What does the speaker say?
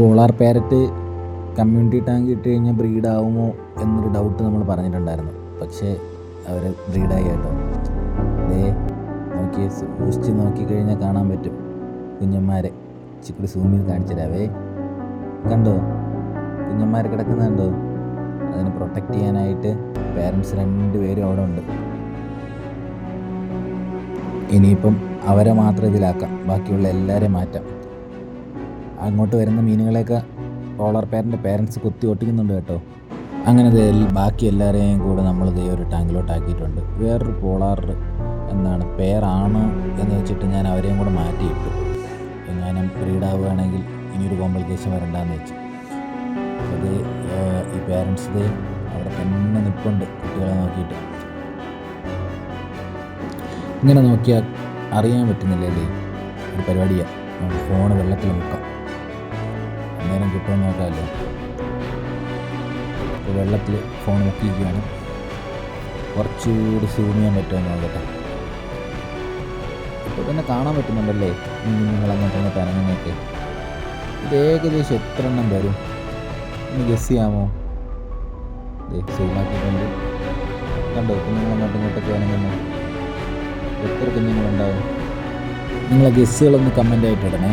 Polar parrot community tank ഇട്ട് കഴിഞ്ഞാൽ ബ്രീഡാവുമോ എന്നൊരു ഡൗട്ട് നമ്മൾ പറഞ്ഞിട്ടുണ്ടായിരുന്നു. പക്ഷേ അവർ ബ്രീഡായി കേട്ടോ. അതേ നോക്കി സൂക്ഷിച്ച് നോക്കിക്കഴിഞ്ഞാൽ കാണാൻ പറ്റും കുഞ്ഞന്മാരെ. ഇച്ചിരി സൂം ചെയ്ത് കാണിച്ചു തരാവേ. കണ്ടോ കുഞ്ഞന്മാർ കിടക്കുന്നുണ്ടോ? അതിനെ പ്രൊട്ടക്റ്റ് ചെയ്യാനായിട്ട് പേരൻസ് 2 പേരും അവിടെ ഉണ്ട്. ഇനിയിപ്പം അവരെ മാത്രം ഇതിലാക്കാം, ബാക്കിയുള്ള എല്ലാവരെയും മാറ്റാം. അങ്ങോട്ട് വരുന്ന മീനുകളെയൊക്കെ പോളാർ പാരൻ്റെ പേരൻസ് കുത്തി ഒട്ടിക്കുന്നുണ്ട് കേട്ടോ. അങ്ങനെ ബാക്കി എല്ലാവരെയും കൂടെ നമ്മൾ ഒരു ടാങ്കിലോട്ടാക്കിയിട്ടുണ്ട്. വേറൊരു പോളാർ പേരാണ് എന്ന് വെച്ചിട്ട് ഞാൻ അവരെയും കൂടെ മാറ്റിയിട്ടു. എങ്ങാനും ബ്രീഡാവുകയാണെങ്കിൽ ഇനിയൊരു കോംപ്ലിക്കേഷൻ വരണ്ടെന്ന് വെച്ചു. അത് ഈ പേരൻസ് അവിടെ തന്നെ നിൽപ്പുണ്ട് കുട്ടികളെ നോക്കിയിട്ട്. ഇങ്ങനെ നോക്കിയാൽ അറിയാൻ പറ്റുന്നില്ലല്ലേ ഒരു പരിപാടിയാണ്. നമുക്ക് ഫോണ് വെള്ളത്തിൽ മുക്കാം, അന്നേരം കിട്ടുമെന്ന് നോക്കാമല്ലോ. ഇപ്പോൾ വെള്ളത്തിൽ ഫോൺ മുക്കിയിരിക്കുകയാണ്. കുറച്ചുകൂടി സൂം ചെയ്യാൻ പറ്റുമെന്ന് നോക്കട്ടെ. ഇപ്പോൾ തന്നെ കാണാൻ പറ്റുന്നുണ്ടല്ലേ നിങ്ങൾ അങ്ങോട്ട് അനങ്ങുന്നൊക്കെ. ഇത് ഏകദേശം എത്ര എണ്ണം വരും ഒന്ന് ഗസ് ചെയ്യാമോ? സൂമാക്കിയിട്ടുണ്ട്. കണ്ടോ കുഞ്ഞുങ്ങളങ്ങോട്ടും ഇങ്ങോട്ടൊക്കെ അനങ്ങുന്നു. എത്ര കുഞ്ഞുങ്ങളുണ്ടാവും? നിങ്ങളെ ഗസ്സുകളൊന്ന് കമൻ്റായിട്ട് ഇടണേ.